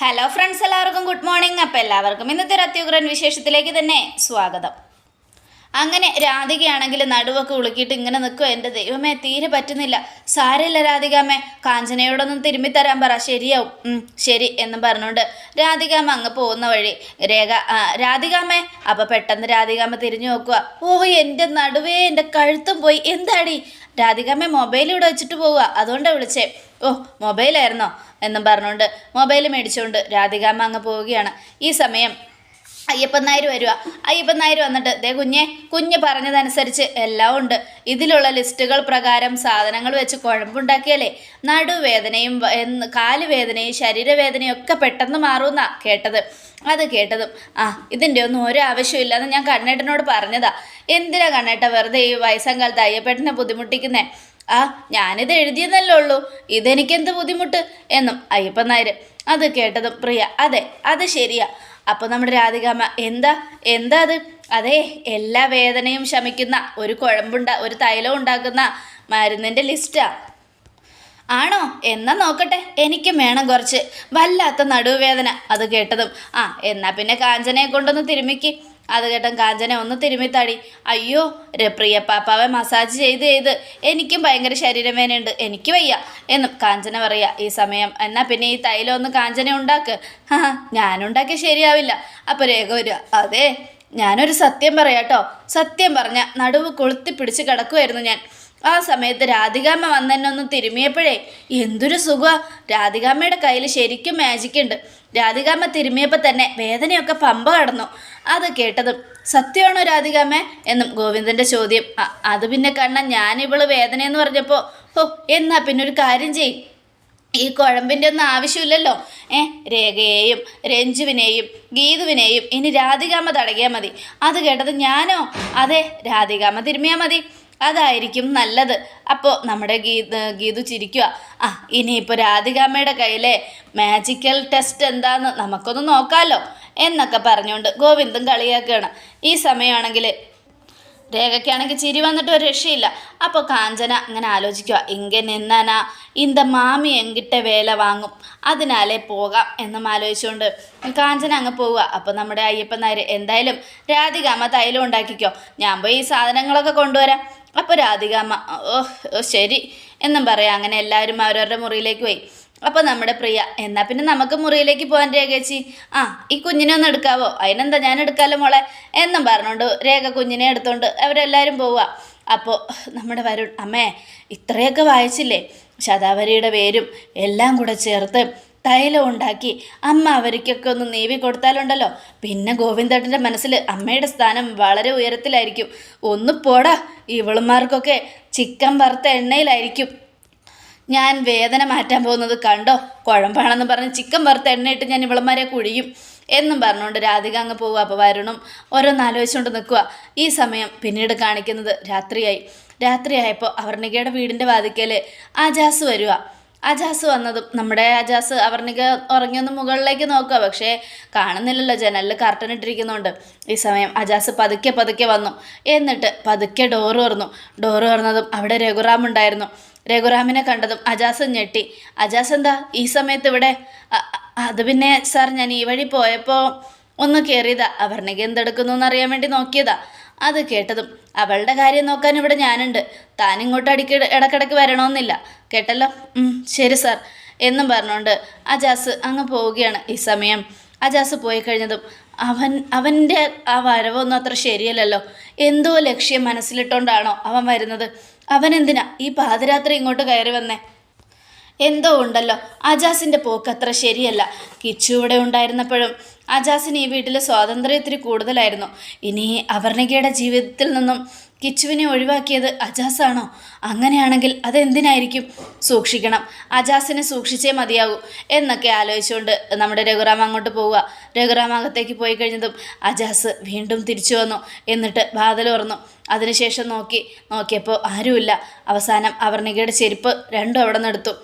Hello friends, എല്ലാവർക്കും good morning. അപ്പോൾ എല്ലാവർക്കും ഇന്നത്തെ ഒരു അത്യുഗ്രൻ വിശേഷത്തിലേക്ക് തന്നെ സ്വാഗതം. അങ്ങനെ രാധികയാണെങ്കിൽ നടുവൊക്കെ ഉളുക്കിയിട്ട് ഇങ്ങനെ നിൽക്കുക. എൻ്റെ ദൈവമേ, തീരെ പറ്റുന്നില്ല. സാരമില്ല രാധികാമ്മേ, കാഞ്ചനയോടൊന്നും തിരുമ്മിത്തരാൻ പറ, ശരിയാവും. ശരി എന്നും പറഞ്ഞുകൊണ്ട് രാധികാമ്മ അങ്ങ് പോകുന്ന വഴി രാധികാമ്മേ. അപ്പോൾ പെട്ടെന്ന് രാധികാമ്മ തിരിഞ്ഞു നോക്കുക. ഓ, എൻ്റെ നടുവേ, എൻ്റെ കഴുത്തും പോയി. എന്താടി രാധികാമ്മ മൊബൈൽ ഇവിടെ വെച്ചിട്ട് പോവുക, അതുകൊണ്ടാണ് വിളിച്ചേ. ഓ, മൊബൈലായിരുന്നോ എന്നും പറഞ്ഞുകൊണ്ട് മൊബൈൽ മേടിച്ചുകൊണ്ട് രാധികാമ്മ അങ്ങ് പോവുകയാണ്. ഈ സമയം അയ്യപ്പൻ നായർ വരിക. അയ്യപ്പൻ നായർ വന്നിട്ട് ദേ കുഞ്ഞ് പറഞ്ഞതനുസരിച്ച് എല്ലാം ഉണ്ട്. ഇതിലുള്ള ലിസ്റ്റുകൾ പ്രകാരം സാധനങ്ങൾ വെച്ച് കുഴമ്പുണ്ടാക്കിയാലേ നടുവേദനയും കാലുവേദനയും ശരീരവേദനയും ഒക്കെ പെട്ടെന്ന് മാറുമെന്നാ കേട്ടത്. അത് കേട്ടതും ഇതിൻ്റെ ഒന്നും ഒരു ആവശ്യമില്ലെന്ന് ഞാൻ കണ്ണേട്ടനോട് പറഞ്ഞതാ. എന്തിനാ കണ്ണേട്ട വെറുതെ ഈ വയസ്സാം കാലത്ത് അയ്യപ്പേട്ടനെ ബുദ്ധിമുട്ടിക്കുന്നേ? ഞാനിത് എഴുതിയെന്നല്ലേ ഉള്ളൂ, ഇതെനിക്കെന്ത് ബുദ്ധിമുട്ട് എന്നും അയ്യപ്പൻ നായർ. അത് കേട്ടതും പ്രിയ, അതെ അത് ശരിയാ. അപ്പോൾ നമ്മുടെ രാധികാമ്മ എന്താ അത്? അതെ, എല്ലാ വേദനയും ശമിക്കുന്ന ഒരു തൈലം ഉണ്ടാക്കുന്ന മരുന്നിൻ്റെ ലിസ്റ്റാ. ആണോ? എന്നാ നോക്കട്ടെ, എനിക്കും വേണം കുറച്ച്. വല്ലാത്ത നടുവേദന. അത് കേട്ടതും എന്നാ പിന്നെ കാഞ്ചനയെ കൊണ്ടൊന്ന് തിരുമിക്ക്. അത് കേട്ടും കാഞ്ചന ഒന്ന് തിരുമിത്താടി. അയ്യോ, പ്രിയ പാപ്പാവെ മസാജ് ചെയ്ത് എനിക്കും ഭയങ്കര ശരീരവേദനയുണ്ട്, എനിക്ക് വയ്യ എന്നും കാഞ്ചന പറയുക. ഈ സമയം എന്നാൽ പിന്നെ ഈ തൈലം ഒന്ന് കാഞ്ചന ഉണ്ടാക്ക്. ഞാനുണ്ടാക്കിയ ശരിയാവില്ല. അപ്പോൾ രേഖ വരിക. അതെ, ഞാനൊരു സത്യം പറയാട്ടോ. സത്യം പറഞ്ഞ നടുവ് കൊളുത്തി പിടിച്ച് കിടക്കുമായിരുന്നു ഞാൻ. ആ സമയത്ത് രാധികാമ്മ വന്നെന്നെ ഒന്ന് തിരുമിയപ്പോഴേ എന്തൊരു സുഖമാണ്. രാധികാമ്മയുടെ കയ്യിൽ ശരിക്കും മാജിക് ഉണ്ട്. രാധികാമ്മ തിരുമിയപ്പോൾ തന്നെ വേദനയൊക്കെ പമ്പ കടന്നു. അത് കേട്ടതും സത്യമാണോ രാധികാമ്മ എന്നും ഗോവിന്ദൻ്റെ ചോദ്യം. അത് പിന്നെ ഞാനിവള് വേദനയെന്ന് പറഞ്ഞപ്പോൾ എന്നാ പിന്നെ ഒരു കാര്യം ചെയ്യും, ഈ കുഴമ്പിൻ്റെ ഒന്നും ആവശ്യമില്ലല്ലോ. രേഖയെയും രഞ്ജുവിനെയും ഗീതുവിനെയും ഇനി രാധികാമ്മ തടകിയാൽ മതി. അത് കേട്ടത് ഞാനോ? അതെ, രാധികാമ്മ തിരുമിയാൽ മതി, അതായിരിക്കും നല്ലത്. അപ്പോൾ നമ്മുടെ ഗീതു ചിരിക്കുക. ഇനിയിപ്പോൾ രാധികാമ്മയുടെ കയ്യിലെ മാജിക്കൽ ടെസ്റ്റ് എന്താന്ന് നമുക്കൊന്ന് നോക്കാമല്ലോ എന്നൊക്കെ പറഞ്ഞുകൊണ്ട് ഗോവിന്ദൻ കളിയാക്കുകയാണ്. ഈ സമയമാണെങ്കിൽ രേഖയ്ക്കാണെങ്കിൽ ചിരി വന്നിട്ട് ഒരു രക്ഷയില്ല. അപ്പോൾ കാഞ്ചന അങ്ങനെ ആലോചിക്കുക, ഇങ്ങനെ നിന്നാനാ இந்த മാമി എങ്കിട്ട വേല വാങ്ങും, അതിനാലേ പോകാം എന്നും ആലോചിച്ചുകൊണ്ട് കാഞ്ചന അങ്ങ് പോവുക. അപ്പോൾ നമ്മുടെ അയ്യപ്പൻ നായർ, എന്തായാലും രാധികാമ്മ തൈലം ഉണ്ടാക്കിക്കോ, ഞാൻ പോയി ഈ സാധനങ്ങളൊക്കെ കൊണ്ടുവരാം. അപ്പോൾ രാധികാമ്മ ശരി എന്നും പറയാം. അങ്ങനെ എല്ലാവരും അവരവരുടെ മുറിയിലേക്ക് പോയി. അപ്പോൾ നമ്മുടെ പ്രിയ, എന്നാൽ പിന്നെ നമുക്ക് മുറിയിലേക്ക് പോകാൻ രേഖേച്ചി. ഈ കുഞ്ഞിനെ ഒന്ന് എടുക്കാവോ? അതിനെന്താ, ഞാൻ എടുക്കാമല്ലോ മോളെ എന്നും പറഞ്ഞുകൊണ്ട് രേഖ കുഞ്ഞിനെ എടുത്തുകൊണ്ട് അവരെല്ലാവരും പോവുക. അപ്പോൾ നമ്മുടെ വരുൺ, അമ്മേ ഇത്രയൊക്കെ വായിച്ചില്ലേ, ശതാവരിയുടെ വേരും എല്ലാം കൂടെ ചേർത്ത് തൈലം ഉണ്ടാക്കി അമ്മ അവർക്കൊക്കെ ഒന്ന് നീവി കൊടുത്താലുണ്ടല്ലോ, പിന്നെ ഗോവിന്ദേട്ടൻ്റെ മനസ്സിൽ അമ്മയുടെ സ്ഥാനം വളരെ ഉയരത്തിലായിരിക്കും. ഒന്ന് പോടാ, ഇവളുമാർക്കൊക്കെ ചിക്കൻ വറുത്ത എണ്ണയിലായിരിക്കും ഞാൻ വേദന മാറ്റാൻ പോകുന്നത്. കണ്ടോ, കുഴമ്പാണെന്ന് പറഞ്ഞ് ചിക്കൻ വറുത്ത എണ്ണയിട്ട് ഞാൻ ഇവളന്മാരെ കുഴിയും എന്നും പറഞ്ഞുകൊണ്ട് രാധിക അങ്ങ് പോവുക. അപ്പോൾ വരുണും ഓരോന്നാലോചിച്ചുകൊണ്ട് നിൽക്കുക. ഈ സമയം പിന്നീട് കാണിക്കുന്നത് രാത്രിയായപ്പോൾ അവർണികയുടെ വീടിൻ്റെ വാതിക്കൽ അജാസ് വരിക. അജാസ് വന്നതും നമ്മുടെ അജാസ് അവർണിക ഉറങ്ങിയൊന്ന് മുകളിലേക്ക് നോക്കുക, പക്ഷേ കാണുന്നില്ലല്ലോ, ജനലിൽ കർട്ടൻ ഇട്ടിരിക്കുന്നുണ്ട്. ഈ സമയം അജാസ് പതുക്കെ വന്നു. എന്നിട്ട് പതുക്കെ ഡോറ് തുറന്നതും അവിടെ രഘുറാം ഉണ്ടായിരുന്നു. രഘുറാമിനെ കണ്ടതും അജാസ് ഞെട്ടി. അജാസ് എന്താ ഈ സമയത്ത് ഇവിടെ? അത് പിന്നെ സാർ, ഞാൻ ഈ വഴി പോയപ്പോൾ ഒന്ന് കയറിയതാ, അവർണിക എന്തെടുക്കുന്നു എന്നറിയാൻ വേണ്ടി നോക്കിയതാ. അത് കേട്ടതും അവളുടെ കാര്യം നോക്കാൻ ഇവിടെ ഞാനുണ്ട്, താനിങ്ങോട്ട് ഇടക്കിടക്ക് വരണമെന്നില്ല കേട്ടല്ലോ. ശരി സാർ എന്നും പറഞ്ഞുകൊണ്ട് അജാസ് അങ്ങ് പോവുകയാണ്. ഈ സമയം അജാസ് പോയി കഴിഞ്ഞതും അവൻ്റെ ആ വരവൊന്നും അത്ര ശരിയല്ലല്ലോ. എന്തോ ലക്ഷ്യം മനസ്സിലിട്ടുകൊണ്ടാണോ അവൻ വരുന്നത്? അവനെന്തിനാ ഈ പാതിരാത്രി ഇങ്ങോട്ട് കയറി വന്നേ? എന്തോ ഉണ്ടല്ലോ, അജാസിൻ്റെ പോക്ക് അത്ര ശരിയല്ല. കിച്ചു ഇവിടെ ഉണ്ടായിരുന്നപ്പോഴും അജാസിന് ഈ വീട്ടിൽ സ്വാതന്ത്ര്യം ഇത്തിരി കൂടുതലായിരുന്നു. ഇനി അപർണികയുടെ ജീവിതത്തിൽ നിന്നും കിച്ചുവിനെ ഒഴിവാക്കിയത് അജാസാണോ? അങ്ങനെയാണെങ്കിൽ അതെന്തിനായിരിക്കും? സൂക്ഷിക്കണം, അജാസിനെ സൂക്ഷിച്ചേ മതിയാകൂ എന്നൊക്കെ ആലോചിച്ചുകൊണ്ട് നമ്മുടെ രഘുറാം അങ്ങോട്ട് പോവുക. രഘുറാം അകത്തേക്ക് പോയി കഴിഞ്ഞതും അജാസ് വീണ്ടും തിരിച്ചു വന്നു. എന്നിട്ട് വാതിൽ തുറന്നു. അതിനുശേഷം നോക്കിയപ്പോൾ ആരുമില്ല. അവസാനം അപർണികയുടെ ചെരുപ്പ് രണ്ടും അവിടെ നിന്ന് എടുത്തു.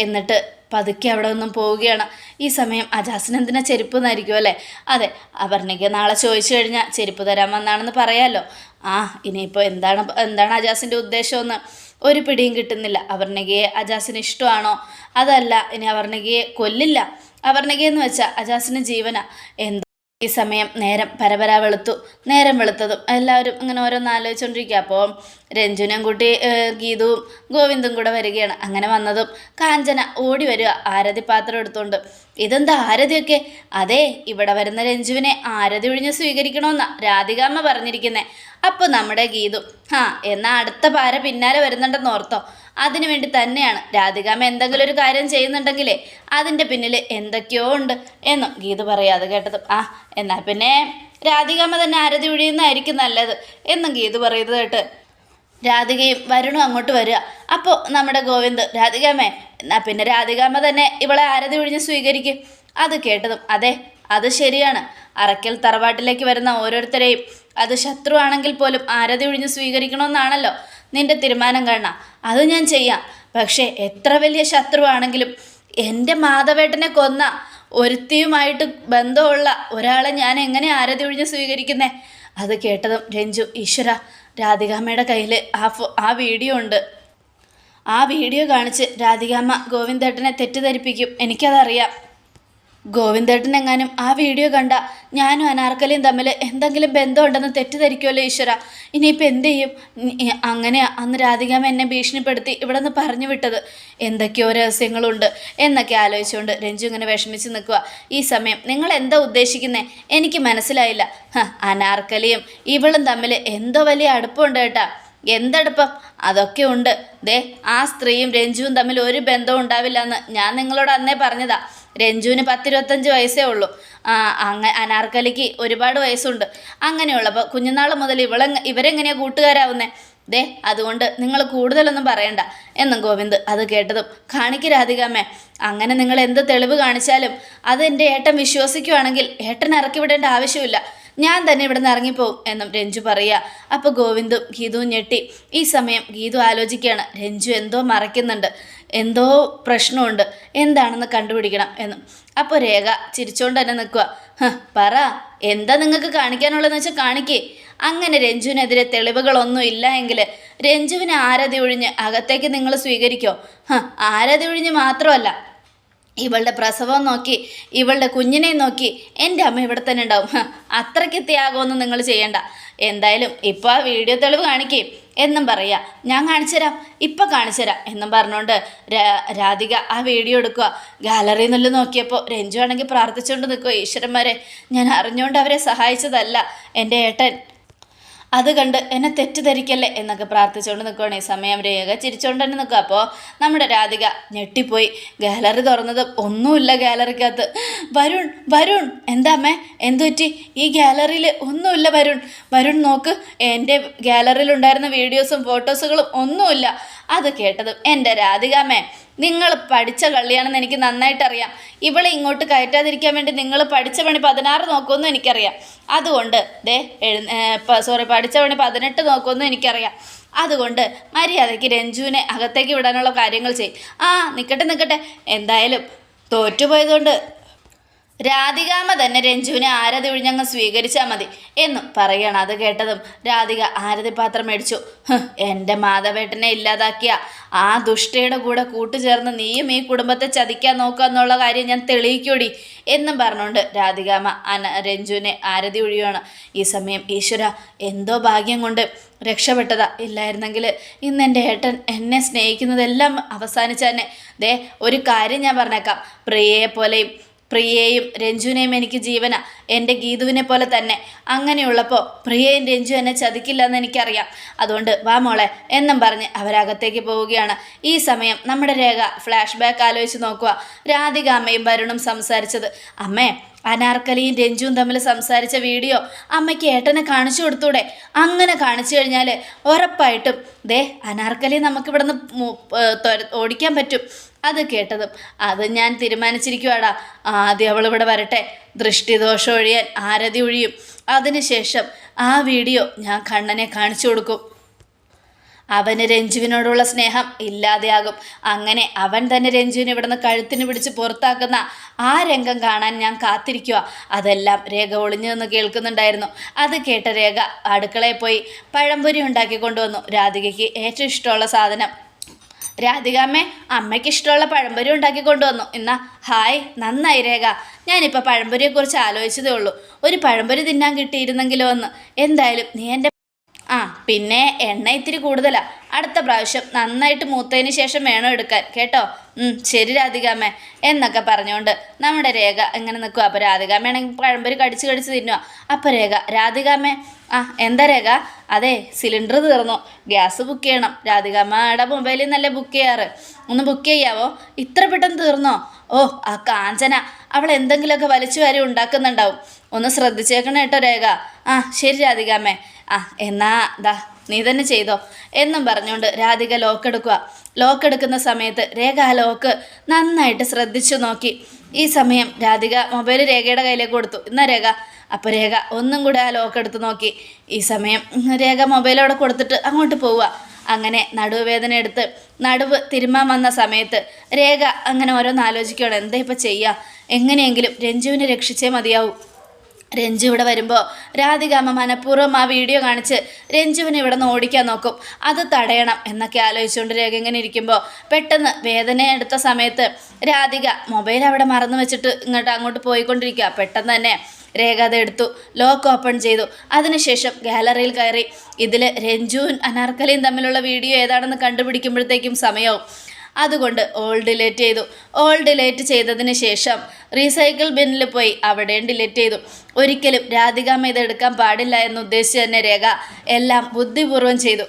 എന്നിട്ട് പതുക്കെ അവിടെ നിന്നും പോവുകയാണ്. ഈ സമയം അജാസിന് എന്തിനാ ചെരുപ്പ് എന്നായിരിക്കും അല്ലേ? അതെ, അപർണിക നാളെ ചോദിച്ചു കഴിഞ്ഞാൽ ചെരുപ്പ് തരാൻ വന്നാണെന്ന് പറയാമല്ലോ. ഇനിയിപ്പോൾ എന്താണ് അജാസിൻ്റെ ഉദ്ദേശമെന്ന് ഒരു പിടിയും കിട്ടുന്നില്ല. അപർണകയെ അജാസിന് ഇഷ്ടമാണോ, അതല്ല ഇനി അപർണകയെ കൊല്ലില്ല. അപർണകയെന്ന് വെച്ചാൽ അജാസിന് ജീവന. എന്തോ ഈ സമയം നേരം വെളുത്തതും എല്ലാവരും ഇങ്ങനെ ഓരോന്ന് ആലോചിച്ചുകൊണ്ടിരിക്കുക. അപ്പോൾ രഞ്ജുനും കുട്ടി ഗീതവും ഗോവിന്ദും കൂടെ വരികയാണ്. അങ്ങനെ വന്നതും കാഞ്ചന ഓടി വരിക ആരതി പാത്രം എടുത്തുകൊണ്ട്. ഇതെന്താ ആരതിയൊക്കെ? അതെ, ഇവിടെ വരുന്ന രഞ്ജുവിനെ ആരതി ഒഴിഞ്ഞ് സ്വീകരിക്കണമെന്നാ രാധികാമ്മ പറഞ്ഞിരിക്കുന്നേ. അപ്പോൾ നമ്മുടെ ഗീതു എന്നാൽ അടുത്ത പാര പിന്നാലെ വരുന്നുണ്ടെന്ന് ഓർത്തോ. അതിനു വേണ്ടി തന്നെയാണ് രാധികാമ്മ എന്തെങ്കിലും ഒരു കാര്യം ചെയ്യുന്നുണ്ടെങ്കിലേ അതിൻ്റെ പിന്നിൽ എന്തൊക്കെയോ ഉണ്ട് എന്നും ഗീതു പറയാതെ കേട്ടതും എന്നാൽ പിന്നെ രാധികാമ്മ തന്നെ ആരതി ഒഴിയുന്നതായിരിക്കും നല്ലത് എന്നും ഗീതു പറയുന്നത് കേട്ട് രാധികയും വരുണും അങ്ങോട്ട് വരിക. അപ്പോൾ നമ്മുടെ ഗോവിന്ദ് രാധികാമ്മേ എന്നാൽ പിന്നെ രാധികാമ്മ തന്നെ ഇവളെ ആരതി ഒഴിഞ്ഞ് സ്വീകരിക്കും. അത് കേട്ടതും അതെ, അത് ശരിയാണ്. അറക്കൽ തറവാട്ടിലേക്ക് വരുന്ന ഓരോരുത്തരെയും അത് ശത്രുവാണെങ്കിൽ പോലും ആരതി ഒഴിഞ്ഞ് സ്വീകരിക്കണമെന്നാണല്ലോ നിന്റെ തീരുമാനം കാണാം. അത് ഞാൻ ചെയ്യാം. പക്ഷേ എത്ര വലിയ ശത്രുവാണെങ്കിലും എൻ്റെ മാധവേട്ടനെ കൊന്ന ഒരുത്തിയുമായിട്ട് ബന്ധമുള്ള ഒരാളെ ഞാൻ എങ്ങനെ ആരതി ഒഴിഞ്ഞ് സ്വീകരിക്കുന്നേ? അത് കേട്ടതും രഞ്ജു ഈശ്വര, രാധികാമ്മയുടെ കയ്യിൽ ആ വീഡിയോ ഉണ്ട്. ആ വീഡിയോ കാണിച്ച് രാധികാമ്മ ഗോവിന്ദേട്ടനെ തെറ്റിദ്ധരിപ്പിക്കും. എനിക്കതറിയാം. ഗോവിന്ദേട്ടൻ എങ്ങാനും ആ വീഡിയോ കണ്ട ഞാനും അനാർക്കലിയും തമ്മിൽ എന്തെങ്കിലും ബന്ധമുണ്ടെന്ന് തെറ്റിദ്ധരിക്കുമല്ലോ ഈശ്വര. ഇനിയിപ്പോൾ എന്ത് ചെയ്യും? അങ്ങനെയാ അന്ന് രാധികാമ്മ എന്നെ ഭീഷണിപ്പെടുത്തി ഇവിടെ നിന്ന് പറഞ്ഞു വിട്ടത്. എന്തൊക്കെയോ രഹസ്യങ്ങളുണ്ട് എന്നൊക്കെ ആലോചിച്ചുകൊണ്ട് രഞ്ജു ഇങ്ങനെ വിഷമിച്ച് നിൽക്കുക. ഈ സമയം നിങ്ങൾ എന്താ ഉദ്ദേശിക്കുന്നേ? എനിക്ക് മനസ്സിലായില്ല. അനാർക്കലിയും ഇവളും തമ്മിൽ എന്തോ വലിയ അടുപ്പമുണ്ട് കേട്ടാ. എന്തടുപ്പം? അതൊക്കെ ഉണ്ട്. ദേ, ആ സ്ത്രീയും രഞ്ജുവും തമ്മിൽ ഒരു ബന്ധവും ഉണ്ടാവില്ല എന്ന് ഞാൻ നിങ്ങളോട് അന്നേ പറഞ്ഞതാ. രഞ്ജുവിന് 10-25 വയസ്സേ ഉള്ളൂ. അനാർക്കലിക്ക് ഒരുപാട് വയസ്സുണ്ട്. അങ്ങനെയുള്ളപ്പോൾ കുഞ്ഞുനാൾ മുതൽ ഇവരെങ്ങനെയാണ് കൂട്ടുകാരാവുന്നേ? ദേ, അതുകൊണ്ട് നിങ്ങൾ കൂടുതലൊന്നും പറയണ്ട എന്നും ഗോവിന്ദ് അത് കേട്ടതും കാണിക്ക് രാധികാമ്മേ. അങ്ങനെ നിങ്ങൾ എന്ത് തെളിവ് കാണിച്ചാലും അത് എൻ്റെ ഏട്ടൻ വിശ്വസിക്കുവാണെങ്കിൽ ഏട്ടൻ ഇറക്കി വിടേണ്ട ആവശ്യമില്ല. ഞാൻ തന്നെ ഇവിടെ നിന്ന് ഇറങ്ങിപ്പോവും എന്നും രഞ്ജു പറയുക. അപ്പോൾ ഗോവിന്ദും ഗീതുവും ഞെട്ടി. ഈ സമയം ഗീതു ആലോചിക്കുകയാണ്, രഞ്ജു എന്തോ മറയ്ക്കുന്നുണ്ട്, എന്തോ പ്രശ്നമുണ്ട്, എന്താണെന്ന് കണ്ടുപിടിക്കണം എന്നും. അപ്പോൾ രേഖ ചിരിച്ചുകൊണ്ട് തന്നെ നിൽക്കുക. പറ, എന്താ നിങ്ങൾക്ക് കാണിക്കാനുള്ളതെന്ന് വെച്ചാൽ കാണിക്കേ. അങ്ങനെ രഞ്ജുവിനെതിരെ തെളിവുകളൊന്നും ഇല്ല എങ്കിൽ രഞ്ജുവിനെ ആരതി ഒഴിഞ്ഞ് അകത്തേക്ക് നിങ്ങൾ സ്വീകരിക്കോ? ആരതി ഒഴിഞ്ഞ് മാത്രമല്ല, ഇവളുടെ പ്രസവം നോക്കി ഇവളുടെ കുഞ്ഞിനെയും നോക്കി എൻ്റെ അമ്മ ഇവിടെ തന്നെ ഉണ്ടാവും. അത്രയ്ക്ക് ത്യാഗമൊന്നും നിങ്ങൾ ചെയ്യണ്ട. എന്തായാലും ഇപ്പോൾ ആ വീഡിയോ തെളിവ് കാണിക്കേ എന്നും പറയുക. ഞാൻ കാണിച്ചു തരാം, ഇപ്പം കാണിച്ചു തരാം എന്നും പറഞ്ഞുകൊണ്ട് രാധിക ആ വീഡിയോ എടുക്കുക. ഗാലറിയിൽ നിന്നുള്ളിൽ നോക്കിയപ്പോൾ രഞ്ജു ആണെങ്കിൽ പ്രാർത്ഥിച്ചുകൊണ്ട് നിൽക്കുക, ഈശ്വരന്മാരെ, ഞാൻ അറിഞ്ഞുകൊണ്ട് അവരെ സഹായിച്ചതല്ല എൻ്റെ ഏട്ടൻ, അത് കണ്ട് എന്നെ തെറ്റിദ്ധരിക്കല്ലേ എന്നൊക്കെ പ്രാർത്ഥിച്ചുകൊണ്ട് നിൽക്കുകയാണ്. ഈ സമയം രേഖ ചിരിച്ചുകൊണ്ട് തന്നെ നിൽക്കുക. അപ്പോൾ നമ്മുടെ രാധിക ഞെട്ടിപ്പോയി. ഗാലറി തുറന്നത് ഒന്നുമില്ല ഗാലറിക്കകത്ത്. വരുൺ എന്താ അമ്മേ, എന്തു പറ്റി? ഈ ഗാലറിയിൽ ഒന്നുമില്ല വരുൺ നോക്ക്, എൻ്റെ ഗാലറിയിലുണ്ടായിരുന്ന വീഡിയോസും ഫോട്ടോസുകളും ഒന്നുമില്ല. അത് കേട്ടതും എൻ്റെ രാധികാമ്മേ, നിങ്ങൾ പഠിച്ച കള്ളിയാണെന്ന് എനിക്ക് നന്നായിട്ടറിയാം. ഇവളെ ഇങ്ങോട്ട് കയറ്റാതിരിക്കാൻ വേണ്ടി നിങ്ങൾ പഠിച്ച പണി 16 നോക്കുമെന്നും എനിക്കറിയാം. അതുകൊണ്ട് പഠിച്ച പണി 18 നോക്കുമെന്നും എനിക്കറിയാം. അതുകൊണ്ട് മര്യാദയ്ക്ക് രഞ്ജുവിനെ അകത്തേക്ക് വിടാനുള്ള കാര്യങ്ങൾ ചെയ്യും. നിൽക്കട്ടെ, എന്തായാലും തോറ്റുപോയതുകൊണ്ട് രാധികാമ്മ തന്നെ രഞ്ജുവിനെ ആരതി ഒഴിഞ്ഞങ്ങ് സ്വീകരിച്ചാൽ മതി എന്നും പറയണം. അത് കേട്ടതും രാധിക ആരതി പാത്രം മേടിച്ചു. എൻ്റെ മാധവേട്ടനെ ഇല്ലാതാക്കിയ ആ ദുഷ്ടയുടെ കൂടെ കൂട്ടുചേർന്ന് നീയും ഈ കുടുംബത്തെ ചതിക്കാൻ നോക്കുക എന്നുള്ള കാര്യം ഞാൻ തെളിയിക്കൂടി എന്നും പറഞ്ഞുകൊണ്ട് രാധികാമ്മ രഞ്ജുവിനെ ആരതി ഒഴിയുകയാണ്. ഈ സമയം ഈശ്വര, എന്തോ ഭാഗ്യം കൊണ്ട് രക്ഷപ്പെട്ടതാ. ഇല്ലായിരുന്നെങ്കിൽ ഇന്ന് എൻ്റെ ഏട്ടൻ എന്നെ സ്നേഹിക്കുന്നതെല്ലാം അവസാനിച്ചു തന്നെ. ദേ, ഒരു കാര്യം ഞാൻ പറഞ്ഞേക്കാം, പ്രിയയെയും രഞ്ജുവിനെയും എനിക്ക് ജീവന, എൻ്റെ ഗീതുവിനെ പോലെ തന്നെ. അങ്ങനെയുള്ളപ്പോൾ പ്രിയയും രഞ്ജു എന്നെ ചതിക്കില്ല എന്ന് എനിക്കറിയാം. അതുകൊണ്ട് വാ മോളെ എന്നും പറഞ്ഞ് അവരകത്തേക്ക് പോവുകയാണ്. ഈ സമയം നമ്മുടെ രേഖ ഫ്ലാഷ് ബാക്ക് ആലോചിച്ച് നോക്കുക. രാധികാമ്മയും വരുണും സംസാരിച്ചത്. അമ്മേ, അനാർക്കലിയും രഞ്ജുവും തമ്മിൽ സംസാരിച്ച വീഡിയോ അമ്മയ്ക്ക് ഏട്ടനെ കാണിച്ചു കൊടുത്തൂടെ? അങ്ങനെ കാണിച്ചു കഴിഞ്ഞാൽ ഉറപ്പായിട്ടും അനാർക്കലി നമുക്കിവിടെ നിന്ന് ഓടിക്കാൻ പറ്റും. അത് കേട്ടതും അത് ഞാൻ തീരുമാനിച്ചിരിക്കുവാടാ. ആദ്യം അവളിവിടെ വരട്ടെ, ദൃഷ്ടിദോഷം ഒഴിയാൻ ആരതി ഒഴിയും. അതിനുശേഷം ആ വീഡിയോ ഞാൻ കണ്ണനെ കാണിച്ചു കൊടുക്കും. അവന് രഞ്ജുവിനോടുള്ള സ്നേഹം ഇല്ലാതെയാകും. അങ്ങനെ അവൻ തന്നെ രഞ്ജുവിനെ ഇവിടുന്ന് കഴുത്തിന് പിടിച്ച് പുറത്താക്കുന്ന ആ രംഗം കാണാൻ ഞാൻ കാത്തിരിക്കുക. അതെല്ലാം രേഖ ഒളിഞ്ഞു നിന്ന് കേൾക്കുന്നുണ്ടായിരുന്നു. അത് കേട്ട രേഖ അടുക്കളയിൽ പോയി പഴംപൊരി ഉണ്ടാക്കി കൊണ്ടുവന്നു. രാധികയ്ക്ക് ഏറ്റവും ഇഷ്ടമുള്ള സാധനം. രാധികാമ്മേ, അമ്മയ്ക്ക് ഇഷ്ടമുള്ള പഴംപൊരി ഉണ്ടാക്കി കൊണ്ടുവന്നു. എന്നാ ഹായ്, നന്നായി രേഖ. ഞാനിപ്പോൾ പഴംപൊരിയെക്കുറിച്ച് ആലോചിച്ചതേ ഉള്ളൂ. ഒരു പഴംപൊരി തിന്നാൻ കിട്ടിയിരുന്നെങ്കിലോ എന്ന്. എന്തായാലും നീ എൻ്റെ പിന്നെ എണ്ണ ഇത്തിരി കൂടുതലാ. അടുത്ത പ്രാവശ്യം നന്നായിട്ട് മൂത്തതിന് ശേഷം വേണം എടുക്കാൻ കേട്ടോ. ശരി രാധികാമ്മ എന്നൊക്കെ പറഞ്ഞുകൊണ്ട് നമ്മുടെ രേഖ ഇങ്ങനെ നിൽക്കുക. അപ്പോൾ രാധികാമ്മയാണെങ്കിൽ പഴംപൊരി കടിച്ച് കടിച്ച് തിന്നുക. അപ്പോൾ രാധികാമ്മ എന്താ രേഖ? അതെ, സിലിണ്ടർ തീർന്നു, ഗ്യാസ് ബുക്ക് ചെയ്യണം. രാധികാമ്മയുടെ മൊബൈലിൽ നിന്നല്ലേ ബുക്ക് ചെയ്യാറ്, ഒന്ന് ബുക്ക് ചെയ്യാവോ? ഇത്ര പെട്ടെന്ന് തീർന്നോ? ഓ, ആ കാഞ്ചന അവൾ എന്തെങ്കിലുമൊക്കെ വലിച്ചു വാരി ഉണ്ടാക്കുന്നുണ്ടാവും, ഒന്ന് ശ്രദ്ധിച്ചേക്കണം കേട്ടോ രേഖ. ശരി രാധികാമ്മേ. എന്നാ ദാ നീ തന്നെ ചെയ്തോ എന്നും പറഞ്ഞുകൊണ്ട് രാധിക ലോക്കെടുക്കുക. ലോക്കെടുക്കുന്ന സമയത്ത് രേഖ ആ ലോക്ക് നന്നായിട്ട് ശ്രദ്ധിച്ചു നോക്കി. ഈ സമയം രാധിക മൊബൈൽ രേഖയുടെ കയ്യിലേക്ക് കൊടുത്തു. എന്നാ രേഖ. അപ്പോൾ രേഖ ഒന്നും കൂടെ ആ ലോക്കെടുത്ത് നോക്കി. ഈ സമയം രേഖ മൊബൈലോടെ കൊടുത്തിട്ട് അങ്ങോട്ട് പോവുക. അങ്ങനെ നടുവേദന എടുത്ത് നടുവ് തിരുമ്മാൻ വന്ന സമയത്ത് രേഖ അങ്ങനെ ഓരോന്ന് ആലോചിക്കുകയാണ്. എന്താ ഇപ്പം ചെയ്യുക? എങ്ങനെയെങ്കിലും രഞ്ജുവിനെ രക്ഷിച്ചേ മതിയാവൂ. രഞ്ജു ഇവിടെ വരുമ്പോൾ രാധികാമ്മ മനഃപൂർവ്വം ആ വീഡിയോ കാണിച്ച് രഞ്ജുവിനെ ഇവിടെ നിന്ന് ഓടിക്കാൻ നോക്കും. അത് തടയണം എന്നൊക്കെ ആലോചിച്ചുകൊണ്ട് രേഖ ഇങ്ങനെ ഇരിക്കുമ്പോൾ പെട്ടെന്ന് വേദന എടുത്ത സമയത്ത് രാധിക മൊബൈൽ അവിടെ മറന്നു വെച്ചിട്ട് അങ്ങോട്ട് പോയിക്കൊണ്ടിരിക്കുക. പെട്ടെന്ന് തന്നെ രേഖ അതെടുത്തു, ലോക്ക് ഓപ്പൺ ചെയ്തു. അതിനുശേഷം ഗാലറിയിൽ കയറി ഇതിൽ രഞ്ജുവും അനാർക്കലിയും തമ്മിലുള്ള വീഡിയോ ഏതാണെന്ന് കണ്ടുപിടിക്കുമ്പോഴത്തേക്കും സമയവും. അതുകൊണ്ട് ഓൾ ഡിലേറ്റ് ചെയ്തു. ഓൾ ഡിലേറ്റ് ചെയ്തതിന് ശേഷം റീസൈക്കിൾ ബിന്നിൽ പോയി അവിടെയും ഡിലേറ്റ് ചെയ്തു. ഒരിക്കലും രാധികാമ്മ ഇതെടുക്കാൻ പാടില്ല എന്ന് ഉദ്ദേശിച്ച് തന്നെ രേഖ എല്ലാം ബുദ്ധിപൂർവ്വം ചെയ്തു.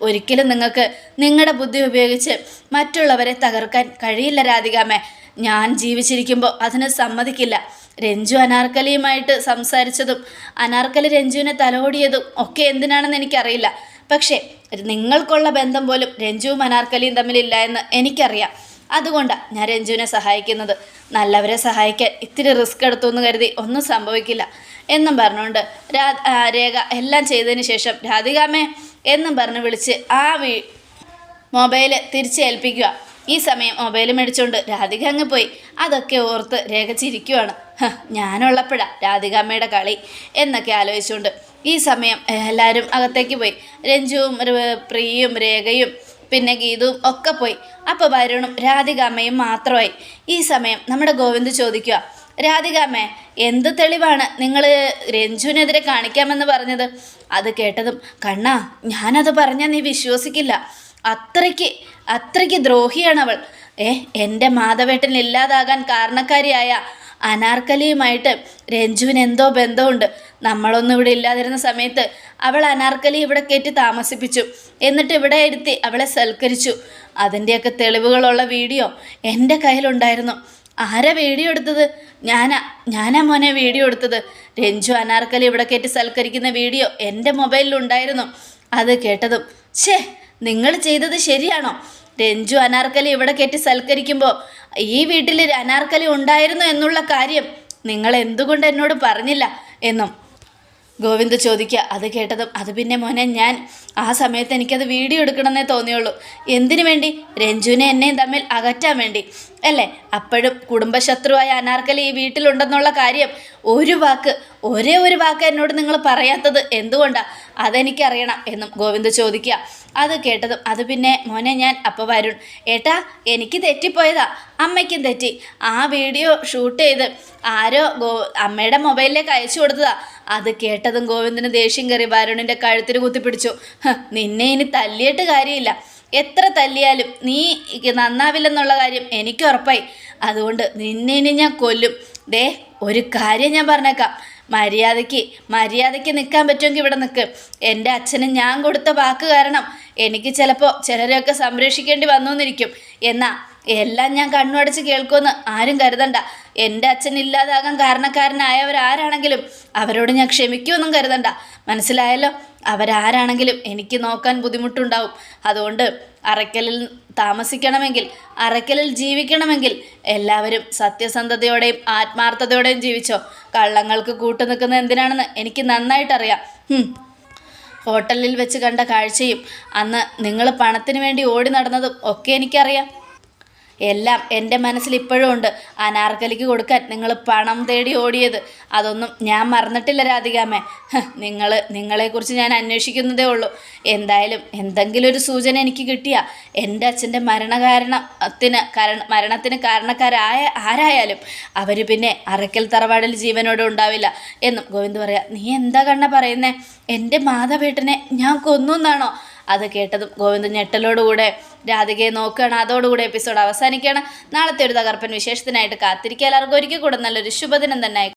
ഒരിക്കലും നിങ്ങൾക്ക് നിങ്ങളുടെ ബുദ്ധി ഉപയോഗിച്ച് മറ്റുള്ളവരെ തകർക്കാൻ കഴിയില്ല രാധികാമ്മ. ഞാൻ ജീവിച്ചിരിക്കുമ്പോൾ അതിന് സമ്മതിക്കില്ല. രഞ്ജു അനാർക്കലിയുമായിട്ട് സംസാരിച്ചതും അനാർക്കലി രഞ്ജുവിനെ തലോടിയതും ഒക്കെ എന്തിനാണെന്ന് എനിക്കറിയില്ല. പക്ഷേ നിങ്ങൾക്കുള്ള ബന്ധം പോലും രഞ്ജുവും അനാർക്കലിയും തമ്മിലില്ല എന്ന് എനിക്കറിയാം. അതുകൊണ്ടാണ് ഞാൻ രഞ്ജുവിനെ സഹായിക്കുന്നത്. നല്ലവരെ സഹായിക്കാൻ ഇത്തിരി റിസ്ക് എടുത്തു എന്ന് കരുതി ഒന്നും സംഭവിക്കില്ല എന്നും പറഞ്ഞുകൊണ്ട് രേഖ എല്ലാം ചെയ്തതിന് ശേഷം രാധികാമ്മേ എന്നും പറഞ്ഞ് വിളിച്ച് ആ മൊബൈൽ തിരിച്ചേൽപ്പിക്കുക. ഈ സമയം മൊബൈൽ മേടിച്ചുകൊണ്ട് രാധിക അങ്ങ് പോയി. അതൊക്കെ ഓർത്ത് രേഖ ചിരിക്കുവാണ്. ഞാനുള്ളപ്പോഴാണ് രാധികാമ്മയുടെ കളി എന്നൊക്കെ ആലോചിച്ചുകൊണ്ട് ഈ സമയം എല്ലാവരും അകത്തേക്ക് പോയി. രഞ്ജുവും പ്രിയയും രേഖയും പിന്നെ ഗീതവും ഒക്കെ പോയി. അപ്പോൾ വരുണും രാധികാമ്മയും മാത്രമായി. ഈ സമയം നമ്മുടെ ഗോവിന്ദ് ചോദിക്കുക, രാധികാമ്മേ, എന്ത് തെളിവാണ് നിങ്ങൾ രഞ്ജുവിനെതിരെ കാണിക്കാമെന്ന് പറഞ്ഞത്? അത് കേട്ടതും കണ്ണാ, ഞാനത് പറഞ്ഞാൽ നീ വിശ്വസിക്കില്ല. അത്രയ്ക്ക് ദ്രോഹിയാണവൾ. എൻ്റെ മാധവേട്ടൻ ഇല്ലാതാകാൻ കാരണക്കാരിയായ അനാർക്കലിയുമായിട്ട് രഞ്ജുവിന് എന്തോ ബന്ധമുണ്ട്. നമ്മളൊന്നും ഇവിടെ ഇല്ലാതിരുന്ന സമയത്ത് അവൾ അനാർക്കലി ഇവിടെ കയറ്റി താമസിപ്പിച്ചു. എന്നിട്ട് ഇവിടെ ഇരുത്തി അവളെ സൽക്കരിച്ചു. അതിൻ്റെയൊക്കെ തെളിവുകളുള്ള വീഡിയോ എൻ്റെ കയ്യിലുണ്ടായിരുന്നു. ആരാ വീഡിയോ എടുത്തത്? ഞാനാ മോനെ വീഡിയോ എടുത്തത്. രഞ്ജു അനാർക്കലി ഇവിടെ കയറ്റി സൽക്കരിക്കുന്ന വീഡിയോ എൻ്റെ മൊബൈലിലുണ്ടായിരുന്നു. അത് കേട്ടതും നിങ്ങൾ ചെയ്തത് ശരിയാണോ? രഞ്ജു അനാർക്കലി ഇവിടെ കയറ്റി സൽക്കരിക്കുമ്പോൾ ഈ വീട്ടിൽ അനാർക്കലി ഉണ്ടായിരുന്നു എന്നുള്ള കാര്യം നിങ്ങൾ എന്തുകൊണ്ട് എന്നോട് പറഞ്ഞില്ല എന്നും ഗോവിന്ദ് ചോദിക്കുക. അത് കേട്ടതും അത് പിന്നെ മോനെ, ഞാൻ ആ സമയത്ത് എനിക്കത് വീഡിയോ എടുക്കണമെന്നേ തോന്നിയുള്ളൂ. എന്തിനു വേണ്ടി? രഞ്ജുവിനെ എന്നെയും തമ്മിൽ അകറ്റാൻ വേണ്ടി അല്ലേ? അപ്പോഴും കുടുംബശത്രുവായ അനാർക്കലി ഈ വീട്ടിലുണ്ടെന്നുള്ള കാര്യം ഒരേ ഒരു വാക്ക് എന്നോട് നിങ്ങൾ പറയാത്തത് എന്തുകൊണ്ടാണ്? അതെനിക്കറിയണം എന്നും ഗോവിന്ദ് ചോദിക്കുക. അത് കേട്ടതും അത് പിന്നെ മോനെ, ഞാൻ അപ്പോൾ വരുൺ ഏട്ടാ, എനിക്ക് തെറ്റിപ്പോയതാ, അമ്മയ്ക്കും തെറ്റി. ആ വീഡിയോ ഷൂട്ട് ചെയ്ത് ആരോ അമ്മയുടെ മൊബൈലിലേക്ക് അയച്ചു കൊടുത്തതാ. അത് കേട്ടതും ഗോവിന്ദിന് ദേഷ്യം കയറി വരുണിൻ്റെ കഴുത്തിന് കുത്തിപ്പിടിച്ചു. നിന്നെ ഇനി തല്ലിയിട്ട് കാര്യമില്ല. എത്ര തല്ലിയാലും നീ നന്നാവില്ലെന്നുള്ള കാര്യം എനിക്ക് ഉറപ്പായി. അതുകൊണ്ട് നിന്നെ ഇനി ഞാൻ കൊല്ലും. ഒരു കാര്യം ഞാൻ പറഞ്ഞേക്കാം, മര്യാദയ്ക്ക് നിൽക്കാൻ പറ്റുമെങ്കിൽ ഇവിടെ നിൽക്ക്. എൻ്റെ അച്ഛന് ഞാൻ കൊടുത്ത വാക്ക് കാരണം എനിക്ക് ചിലപ്പോൾ ചിലരെയൊക്കെ സംരക്ഷിക്കേണ്ടി വന്നു എന്നിരിക്കും. എന്നാൽ എല്ലാം ഞാൻ കണ്ണുടച്ച് കേൾക്കുമെന്ന് ആരും കരുതണ്ട. എൻ്റെ അച്ഛൻ ഇല്ലാതാകാൻ കാരണക്കാരനായവരാരാണെങ്കിലും അവരോട് ഞാൻ ക്ഷമിക്കുമെന്നും കരുതണ്ട. മനസ്സിലായല്ലോ? അവരാരാണെങ്കിലും എനിക്ക് നോക്കാൻ ബുദ്ധിമുട്ടുണ്ടാവും. അതുകൊണ്ട് അറയ്ക്കലിൽ താമസിക്കണമെങ്കിൽ, അറയ്ക്കലിൽ ജീവിക്കണമെങ്കിൽ എല്ലാവരും സത്യസന്ധതയോടെയും ആത്മാർത്ഥതയോടെയും ജീവിച്ചോ. കള്ളങ്ങൾക്ക് കൂട്ടുനിൽക്കുന്നത് എന്തിനാണെന്ന് എനിക്ക് നന്നായിട്ടറിയാം. ഹോട്ടലിൽ വെച്ച് കണ്ട കാഴ്ചയും അന്ന് നിങ്ങൾ പണത്തിന് വേണ്ടി ഓടി നടന്നതും ഒക്കെ എനിക്കറിയാം. എല്ലാം എൻ്റെ മനസ്സിൽ ഇപ്പോഴും ഉണ്ട്. അനാർക്കലിക്ക് കൊടുക്കാൻ നിങ്ങൾ പണം തേടി ഓടിയത് അതൊന്നും ഞാൻ മറന്നിട്ടില്ല രാധികാമ്മേ. നിങ്ങളെക്കുറിച്ച് ഞാൻ അന്വേഷിക്കുന്നതേ ഉള്ളൂ. എന്തായാലും എന്തെങ്കിലും ഒരു സൂചന എനിക്ക് കിട്ടിയ എൻ്റെ അച്ഛൻ്റെ മരണത്തിന് കാരണക്കാരായ ആരായാലും അവർ പിന്നെ അറയ്ക്കൽ തറവാടിൽ ജീവനോടെ ഉണ്ടാവില്ല എന്നും ഗോവിന്ദ് പറയാം. നീ എന്താ കണ്ണ പറയുന്നേ? എൻ്റെ മാധവേട്ടനെ ഞാൻ കൊന്നു എന്നാണോ? അത് കേട്ടതും ഗോവിന്ദ് ഞെട്ടലോടുകൂടെ രാധികയെ നോക്കുകയാണ്. അതോടുകൂടെ എപ്പിസോഡ് അവസാനിക്കുകയാണ്. നാളത്തെ ഒരു തകർപ്പൻ വിശേഷത്തിനായിട്ട് കാത്തിരിക്കുക. എല്ലാവർക്കും ഒരിക്കൽ കൂടെ നല്ലൊരു ശുഭദിനം തന്നെ.